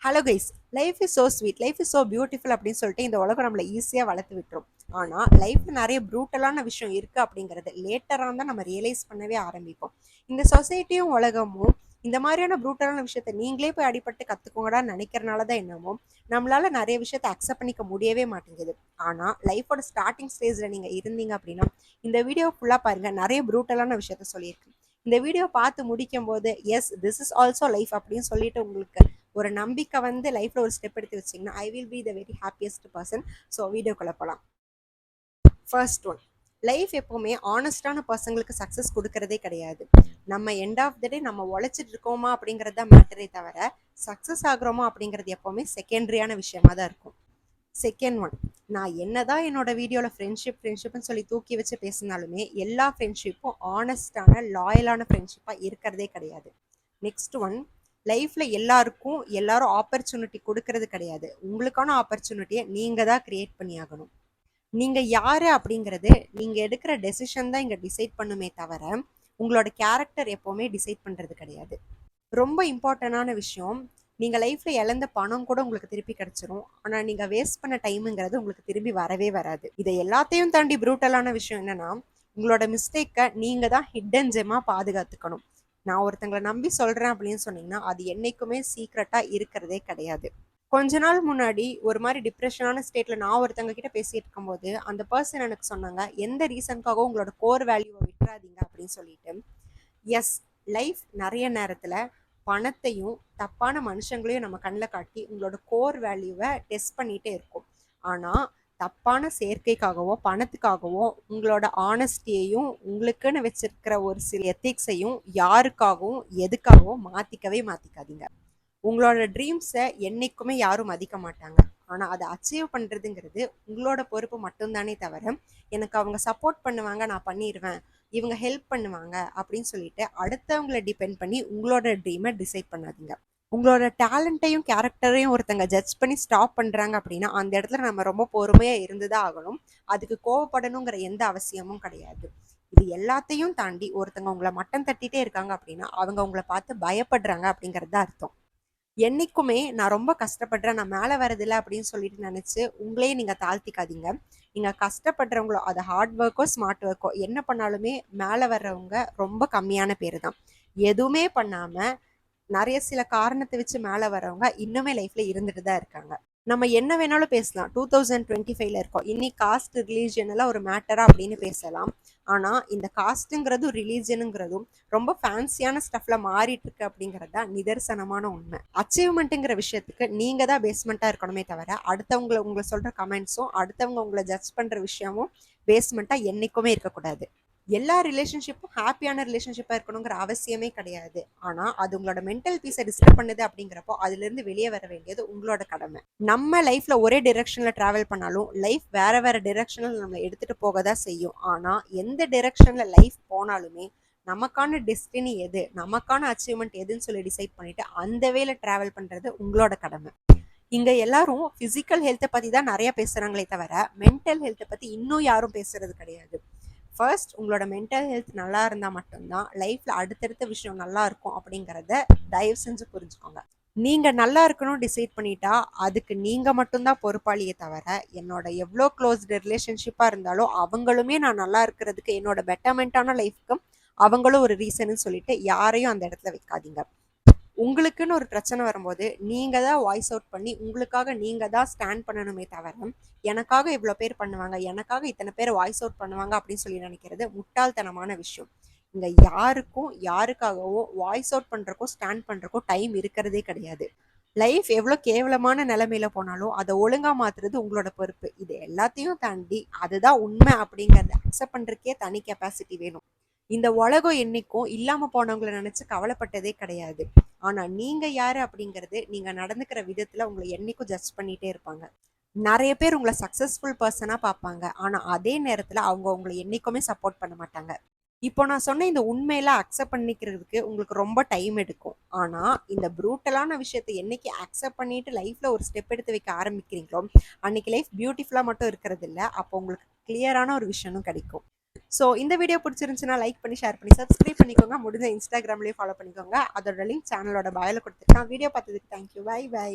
Hello guys, life is so sweet, life is so beautiful அப்படின்னு சொல்லிட்டு இந்த உலகம் நம்மளை ஈஸியாக வளர்த்து விட்டுரும். ஆனால் லைஃப்ல நிறைய ப்ரூட்டலான விஷயம் இருக்குது அப்படிங்கிறது லேட்டராக தான் நம்ம ரியலைஸ் பண்ணவே ஆரம்பிப்போம். இந்த சொசைட்டியும் உலகமும் இந்த மாதிரியான ப்ரூட்டலான விஷயத்த நீங்களே போய் அடிபட்டு கற்றுக்கோங்கடான்னு நினைக்கிறனால தான் என்னமோ நம்மளால நிறைய விஷயத்த அக்செப்ட் பண்ணிக்க முடியவே மாட்டேங்குது. ஆனால் லைஃபோட ஸ்டார்டிங் ஸ்டேஜில் நீங்கள் இருந்தீங்க அப்படின்னா இந்த வீடியோ ஃபுல்லாக பாருங்கள், நிறைய ப்ரூட்டலான விஷயத்த சொல்லியிருக்கு. இந்த வீடியோ பார்த்து முடிக்கும் போது yes this is also life அப்படின்னு சொல்லிட்டு உங்களுக்கு ஒரு நம்பிக்கை வந்து லைஃப்ல ஒரு ஸ்டெப் எடுத்து வச்சிங்கன்னா I will be the very happiest person. So வீடியோக்குள்ள போகலாம். ஃபர்ஸ்ட் ஒன், லைஃப் எப்போவுமே ஆனஸ்டான பர்சங்களுக்கு சக்ஸஸ் கொடுக்கறதே கிடையாது. நம்ம எண்ட் ஆஃப் த டே நம்ம உழைச்சிட்டு இருக்கோமா அப்படிங்கிறது தான் மேட்டரே தவிர சக்ஸஸ் ஆகுறோமா அப்படிங்கிறது எப்போவுமே செகண்டரியான விஷயமா தான் இருக்கும். செகண்ட் ஒன், நான் என்னதான் என்னோட வீடியோவில் ஃப்ரெண்ட்ஷிப்னு சொல்லி தூக்கி வச்சு பேசினாலுமே எல்லா ஃப்ரெண்ட்ஷிப்பும் ஆனஸ்டான லாயலான ஃப்ரெண்ட்ஷிப்பாக இருக்கிறதே கிடையாது. நெக்ஸ்ட் ஒன், லைஃப்பில் எல்லாரும் ஆப்பர்ச்சுனிட்டி கொடுக்கறது கிடையாது. உங்களுக்கான ஆப்பர்ச்சுனிட்டியை நீங்கள் தான் க்ரியேட் பண்ணி ஆகணும். நீங்கள் யார் அப்படிங்கிறது நீங்கள் எடுக்கிற டெசிஷன் தான் இங்கே டிசைட் பண்ணுமே தவிர உங்களோட கேரக்டர் எப்போவுமே டிசைட் பண்ணுறது கிடையாது. ரொம்ப இம்பார்ட்டண்டான விஷயம், நீங்கள் லைஃப்பில் இழந்த பணம் கூட உங்களுக்கு திருப்பி கிடச்சிரும். ஆனால் நீங்கள் வேஸ்ட் பண்ண டைமுங்கிறது உங்களுக்கு திரும்பி வரவே வராது. இதை எல்லாத்தையும் தாண்டி ப்ரூட்டலான விஷயம் என்னென்னா, உங்களோட மிஸ்டேக்கை நீங்கள் தான் ஹிடன் ஜெம்மாக பாதுகாத்துக்கணும். நான் ஒருத்தங்களை நம்பி சொல்கிறேன் அப்படின்னு சொன்னீங்கன்னா அது என்றைக்குமே சீக்ரெட்டாக இருக்கிறதே கிடையாது. கொஞ்ச நாள் முன்னாடி ஒரு மாதிரி டிப்ரெஷனான ஸ்டேட்டில் நான் ஒருத்தங்க கிட்ட பேசிட்டு இருக்கும்போது அந்த பர்சன் எனக்கு சொன்னாங்க, எந்த ரீசனுக்காகவும் உங்களோட கோர் வேல்யூவை விட்டுறாதீங்க அப்படின்னு சொல்லிட்டு. எஸ், லைஃப் நிறைய நேரத்தில் பணத்தையும் தப்பான மனுஷங்களையும் நம்ம கண்ணில் காட்டி உங்களோட கோர் வேல்யூவை டெஸ்ட் பண்ணிகிட்டே இருக்கும். ஆனால் தப்பான சேர்க்கைக்காகவோ பணத்துக்காகவோ உங்களோட ஆனஸ்டியையும் உங்களுக்குன்னு வச்சிருக்கிற ஒரு சில எத்திக்ஸையும் யாருக்காகவும் எதுக்காகவும் மாற்றிக்காதீங்க. உங்களோட ட்ரீம்ஸை என்றைக்குமே யாரும் மதிக்க மாட்டாங்க. ஆனால் அதை அச்சீவ் பண்ணுறதுங்கிறது உங்களோட பொறுப்பு மட்டும்தானே தவிர எனக்கு அவங்க சப்போர்ட் பண்ணுவாங்க நான் பண்ணிடுவேன், இவங்க ஹெல்ப் பண்ணுவாங்க அப்படின்னு சொல்லிட்டு அடுத்தவங்களை டிபெண்ட் பண்ணி உங்களோட ட்ரீமை டிசைட் பண்ணாதீங்க. உங்களோட டேலண்ட்டையும் கேரக்டரையும் ஒருத்தங்க ஜட்ஜ் பண்ணி ஸ்டாப் பண்ணுறாங்க அப்படின்னா அந்த இடத்துல நம்ம ரொம்ப பொறுமையாக இருந்து தான் ஆகணும். அதுக்கு கோவப்படணுங்கிற எந்த அவசியமும் கிடையாது. இது எல்லாத்தையும் தாண்டி ஒருத்தங்க உங்களை மட்டம் தட்டிகிட்டே இருக்காங்க அப்படின்னா அவங்க உங்களை பார்த்து பயப்படுறாங்க அப்படிங்கிறது தான் அர்த்தம். என்றைக்குமே நான் ரொம்ப கஷ்டப்படுறேன், நான் மேலே வரதில்லை அப்படின்னு சொல்லிட்டு நினச்சி உங்களையே நீங்கள் தாழ்த்திக்காதீங்க. நீங்கள் கஷ்டப்படுறவங்களோ அது ஹார்ட் ஒர்க்கோ ஸ்மார்ட் ஒர்க்கோ என்ன பண்ணாலுமே மேலே வர்றவங்க ரொம்ப கம்மியான பேர் தான். எதுவுமே பண்ணாமல் நிறைய சில காரணத்தை வச்சு மேலே வரவங்க இன்னுமே லைஃப்பில் இருந்துட்டு தான் இருக்காங்க. நம்ம என்ன வேணாலும் பேசலாம். 2025 இருக்கோம். இன்னைக்கு காஸ்ட் ரிலீஜியன் எல்லாம் ஒரு மேட்டரா அப்படின்னு பேசலாம். ஆனால் இந்த காஸ்ட்டுங்கிறதும் ரிலீஜனுங்கிறதும் ரொம்ப ஃபேன்சியான ஸ்டஃப்ல மாறிட்டு இருக்கு அப்படிங்கிறது தான் நிதர்சனமான உண்மை. அச்சீவ்மெண்ட்டுங்கிற விஷயத்துக்கு நீங்கள் தான் பேஸ்மெண்ட்டாக இருக்கணுமே தவிர உங்களை சொல்கிற கமெண்ட்ஸும் அடுத்தவங்க உங்களை ஜட்ஜ் பண்ணுற விஷயமும் பேஸ்மெண்ட்டாக என்றைக்குமே இருக்கக்கூடாது. எல்லா ரிலேஷன்ஷிப்பும் ஹாப்பியான ரிலேஷன்ஷிப்பாக இருக்கணுங்கிற அவசியமே கிடையாது. ஆனால் அது உங்களோட மென்டல் பீஸை டிஸ்டர்ப் பண்ணுது அப்படிங்கிறப்போ அதுலேருந்து வெளியே வர வேண்டியது உங்களோட கடமை. நம்ம லைஃப்பில் ஒரே டிரெக்ஷனில் ட்ராவல் பண்ணாலும் லைஃப் வேறு டிரெக்ஷனில் நம்ம எடுத்துகிட்டு போக தான் செய்யும். ஆனால் எந்த டிரெக்ஷனில் லைஃப் போனாலுமே நமக்கான டெஸ்டினி எது, நமக்கான அச்சீவ்மெண்ட் எதுன்னு சொல்லி டிசைட் பண்ணிவிட்டு அந்த வேல ட்ராவல் பண்ணுறது உங்களோட கடமை. இங்கே எல்லாரும் ஃபிசிக்கல் ஹெல்த்தை பற்றி தான் நிறையா பேசுகிறாங்களே தவிர மென்டல் ஹெல்த்தை பற்றி இன்னும் யாரும் பேசுறது கிடையாது. ஃபர்ஸ்ட் உங்களோட மென்டல் ஹெல்த் நல்லா இருந்தால் மட்டும்தான் லைஃப்பில் அடுத்தடுத்த விஷயம் நல்லா இருக்கும் அப்படிங்கிறத தயவு செஞ்சு புரிஞ்சுக்கோங்க. நீங்கள் நல்லா இருக்கணும் டிசைட் பண்ணிட்டா அதுக்கு நீங்கள் மட்டும்தான் பொறுப்பாளியே தவிர என்னோட எவ்வளோ க்ளோஸ்டு ரிலேஷன்ஷிப்பாக இருந்தாலும் அவங்களுமே நான் நல்லா இருக்கிறதுக்கு என்னோட பெட்டர்மெண்ட்டான லைஃப்க்கு அவங்களும் ஒரு ரீசன்னு சொல்லிட்டு யாரையும் அந்த இடத்துல வைக்காதீங்க. உங்களுக்குன்னு ஒரு பிரச்சனை வரும்போது நீங்கள் தான் வாய்ஸ் அவுட் பண்ணி உங்களுக்காக நீங்கள் தான் ஸ்டாண்ட் பண்ணணுமே தவிர எனக்காக இவ்வளோ பேர் பண்ணுவாங்க, எனக்காக இத்தனை பேர் வாய்ஸ் அவுட் பண்ணுவாங்க அப்படின்னு சொல்லி நினைக்கிறது முட்டாள்தனமான விஷயம். இங்கே யாருக்காகவோ வாய்ஸ் அவுட் பண்ணுறக்கோ ஸ்டாண்ட் பண்ணுறக்கோ டைம் இருக்கிறதே கிடையாது. லைஃப் எவ்வளோ கேவலமான நிலைமையில போனாலும் அதை ஒழுங்காக மாற்றுறது உங்களோட பொறுப்பு. இது எல்லாத்தையும் தாண்டி அதுதான் உண்மை அப்படிங்கிறத அக்செப்ட் பண்ணுறதுக்கே தனி கெப்பாசிட்டி வேணும். இந்த உலகம் என்னைக்கும் இல்லாமல் போனவங்களை நினச்சி கவலைப்பட்டதே கிடையாது. ஆனால் நீங்கள் யார் அப்படிங்கிறது நீங்கள் நடந்துக்கிற விதத்தில் உங்களை என்னைக்கும் ஜட்ஜ் பண்ணிகிட்டே இருப்பாங்க. நிறைய பேர் உங்களை சக்ஸஸ்ஃபுல் பர்சனாக பார்ப்பாங்க, ஆனால் அதே நேரத்தில் அவங்க உங்களை என்றைக்குமே சப்போர்ட் பண்ண மாட்டாங்க. இப்போ நான் சொன்ன இந்த உண்மையெல்லாம் அக்செப்ட் பண்ணிக்கிறதுக்கு உங்களுக்கு ரொம்ப டைம் எடுக்கும். ஆனால் இந்த ப்ரூட்டலான விஷயத்தை என்னைக்கு அக்செப்ட் பண்ணிட்டு லைஃப்பில் ஒரு ஸ்டெப் எடுத்து வைக்க ஆரம்பிக்கிறீங்களோ அன்னைக்கு லைஃப் பியூட்டிஃபுல்லாக மட்டும் இருக்கிறது இல்லை, அப்போ உங்களுக்கு கிளியரான ஒரு விஷயமும் கிடைக்கும். ஸோ இந்த வீடியோ பிடிச்சிருந்துச்சுன்னா லைக் பண்ணி ஷேர் பண்ணி சப்ஸ்கிரைப் பண்ணிக்கோங்க. முடிஞ்ச இன்ஸ்டாகிராம்லேயே ஃபாலோ பண்ணிக்கோங்க. அதோட லிங்க் சேனலோட பயோல கொடுத்துருக்கேன். வீடியோ பார்த்ததுக்கு தேங்க்யூ. பை.